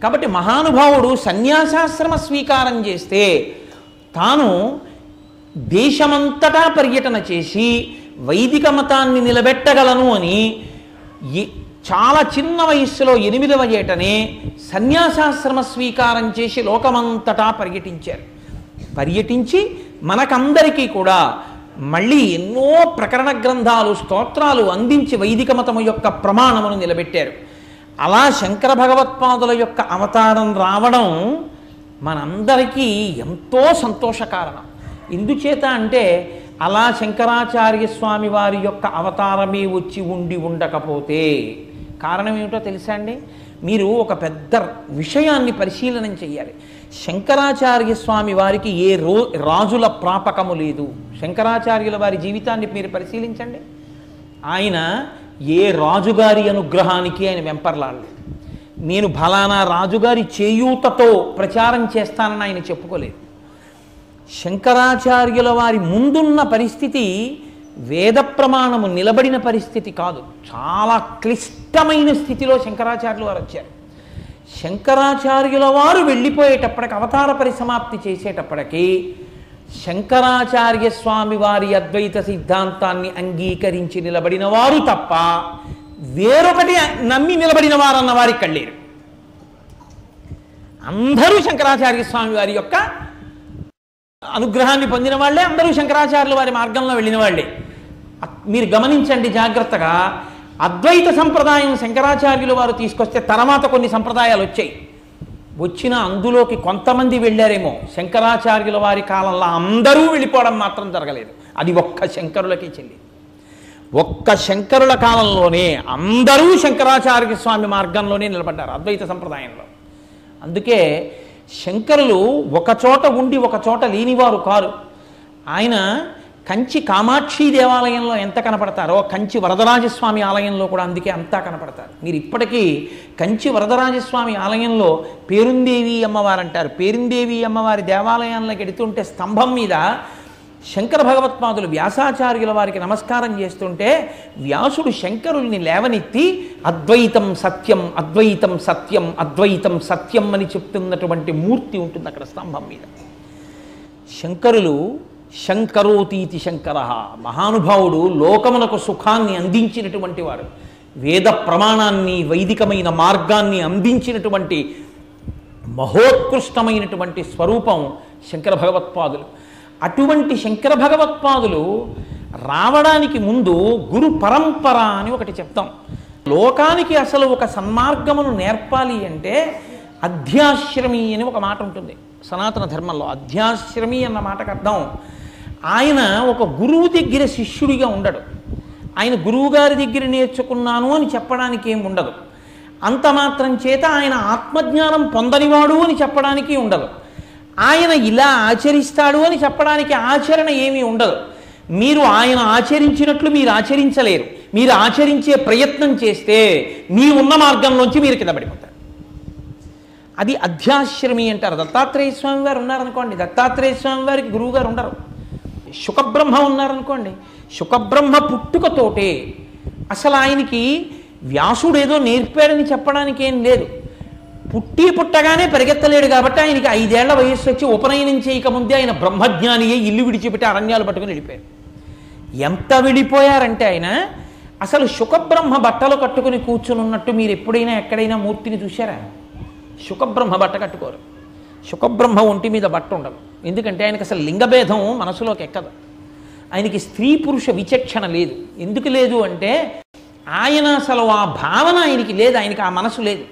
కాబట్టి మహానుభావుడు సన్యాసాశ్రమ స్వీకారం చేస్తే తాను దేశమంతటా పర్యటన చేసి వైదిక మతాన్ని నిలబెట్టగలను అని చాలా చిన్న వయస్సులో 8వ ఏటనే సన్యాసాశ్రమ స్వీకారం చేసి లోకమంతటా పర్యటించి మనకందరికీ కూడా మళ్ళీ ఎన్నో ప్రకరణ గ్రంథాలు స్తోత్రాలు అందించి వైదిక మతము యొక్క ప్రమాణమును నిలబెట్టారు. అలా శంకర భగవత్పాదుల యొక్క అవతారం రావడం మనందరికీ ఎంతో సంతోషకారణం. ఎందుచేత అంటే అలా శంకరాచార్య స్వామి వారి యొక్క అవతారమే వచ్చి ఉండకపోతే కారణం ఏమిటో తెలుసా అండి? మీరు ఒక పెద్ద విషయాన్ని పరిశీలనం చేయాలి. శంకరాచార్య స్వామి వారికి ఏ రాజుల ప్రాపకము లేదు. శంకరాచార్యుల వారి జీవితాన్ని మీరు పరిశీలించండి. ఆయన ఏ రాజుగారి అనుగ్రహానికి ఆయన వెంపర్లాడలేదు. నేను ఫలానా రాజుగారి చేయూతతో ప్రచారం చేస్తానని ఆయన చెప్పుకోలేదు. శంకరాచార్యుల వారి ముందున్న పరిస్థితి వేద ప్రమాణము నిలబడిన పరిస్థితి కాదు. చాలా క్లిష్టమైన స్థితిలో శంకరాచార్యుల వారు వచ్చారు. శంకరాచార్యుల వారు వెళ్ళిపోయేటప్పటికి అవతార పరిసమాప్తి చేసేటప్పటికి శంకరాచార్య స్వామి వారి అద్వైత సిద్ధాంతాన్ని అంగీకరించి నిలబడిన వారు తప్ప వేరొకటి నమ్మి నిలబడిన వారన్న వారికి కళ్ళేరు. అందరూ శంకరాచార్య స్వామి వారి యొక్క అనుగ్రహాన్ని పొందిన వాళ్ళే, అందరూ శంకరాచార్యుల వారి మార్గంలో వెళ్ళిన వాళ్ళే. మీరు గమనించండి జాగ్రత్తగా. అద్వైత సంప్రదాయం శంకరాచార్యుల వారు తీసుకొస్తే తర్వాత కొన్ని సంప్రదాయాలు వచ్చాయి. వచ్చిన అందులోకి కొంతమంది వెళ్ళారేమో. శంకరాచార్యుల వారి కాలంలో అందరూ వెళ్ళిపోవడం మాత్రం జరగలేదు. అది ఒక్క శంకరులకి చెల్లి. ఒక్క శంకరుల కాలంలోనే అందరూ శంకరాచార్య స్వామి మార్గంలోనే నిలబడ్డారు అద్వైత సంప్రదాయంలో. అందుకే శంకరులు ఒకచోట ఉండి ఒకచోట లేనివారు కారు. ఆయన కంచి కామాక్షి దేవాలయంలో ఎంత కనపడతారో కంచి వరదరాజస్వామి ఆలయంలో కూడా అందుకే అంతా కనపడతారు. మీరు ఇప్పటికీ కంచి వరదరాజస్వామి ఆలయంలో పేరుందేవి అమ్మవారు అంటారు. పేరుందేవి అమ్మవారి దేవాలయంలోకి ఎడుతుంటే స్తంభం మీద శంకర భగవత్పాదులు వ్యాసాచార్యుల వారికి నమస్కారం చేస్తుంటే వ్యాసుడు శంకరుల్ని లేవనెత్తి అద్వైతం సత్యం అద్వైతం సత్యం అద్వైతం సత్యం అని చెప్తున్నటువంటి మూర్తి ఉంటుంది అక్కడ స్తంభం మీద. శంకరులు శంకరోతీతి శంకర, మహానుభావుడు లోకమునకు సుఖాన్ని అందించినటువంటి వాడు. వేద ప్రమాణాన్ని వైదికమైన మార్గాన్ని అందించినటువంటి మహోత్కృష్టమైనటువంటి స్వరూపం శంకర భగవత్పాదులు. అటువంటి శంకర భగవత్పాదులు రావడానికి ముందు గురు పరంపర అని ఒకటి చెప్తాం. లోకానికి అసలు ఒక సన్మార్గమును నేర్పాలి అంటే అధ్యాశ్రమి అని ఒక మాట ఉంటుంది సనాతన ధర్మంలో. అధ్యాశ్రమి అన్న మాటకు అర్థం ఆయన ఒక గురువు దగ్గర శిష్యుడిగా ఉండడు. ఆయన గురువుగారి దగ్గర నేర్చుకున్నాను అని చెప్పడానికి ఏం ఉండదు. అంత మాత్రం చేత ఆయన ఆత్మజ్ఞానం పొందనివాడు అని చెప్పడానికి ఉండదు. ఆయన ఇలా ఆచరిస్తాడు అని చెప్పడానికి ఆచరణ ఏమీ ఉండదు. మీరు ఆయన ఆచరించినట్లు మీరు ఆచరించలేరు. మీరు ఆచరించే ప్రయత్నం చేస్తే మీ ఉన్న మార్గంలోంచి మీరు కింద పడిపోతారు. అది అధ్యాశ్రమి అంటారు. దత్తాత్రేయ స్వామి వారు ఉన్నారనుకోండి, దత్తాత్రేయ స్వామి వారికి గురువుగారు ఉండరు. శుకబ్రహ్మ ఉన్నారనుకోండి, శుకబ్రహ్మ పుట్టుకతోటే అసలు ఆయనకి వ్యాసుడు ఏదో నేర్పాడని చెప్పడానికి ఏం లేదు. పుట్టగానే పరిగెత్తలేడు కాబట్టి ఆయనకి 5 ఏళ్ల వయస్సు వచ్చి ఉపనయనం చేయకముందే ఆయన బ్రహ్మజ్ఞాని అయి ఇల్లు విడిచిపెట్టి అరణ్యాలు పట్టుకుని వెళ్ళిపోయారు. ఎంత వెళ్ళిపోయారంటే ఆయన అసలు శుకబ్రహ్మ బట్టలు కట్టుకుని కూర్చుని ఉన్నట్టు మీరు ఎప్పుడైనా ఎక్కడైనా మూర్తిని చూశారా? శుకబ్రహ్మ బట్ట కట్టుకోరు. శుకబ్రహ్మ ఒంటి మీద బట్ట ఉండదు. ఎందుకంటే ఆయనకి అసలు లింగభేదం మనసులోకి ఎక్కదు. ఆయనకి స్త్రీ పురుష విచక్షణ లేదు. ఎందుకు లేదు అంటే ఆయన అసలు ఆ భావన ఆయనకి లేదు, ఆయనకి ఆ మనసు లేదు.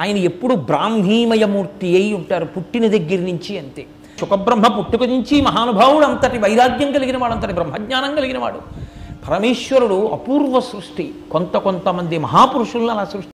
ఆయన ఎప్పుడు బ్రాహ్మీమయమూర్తి అయి ఉంటారు పుట్టిన దగ్గర నుంచి అంతే. శుకబ్రహ్మ పుట్టుక నుంచి మహానుభావుడు, అంతటి వైరాగ్యం కలిగిన వాడు, అంతటి బ్రహ్మజ్ఞానం కలిగిన వాడు. పరమేశ్వరుడు అపూర్వ సృష్టి. కొంతమంది మహాపురుషులను అలా సృష్టి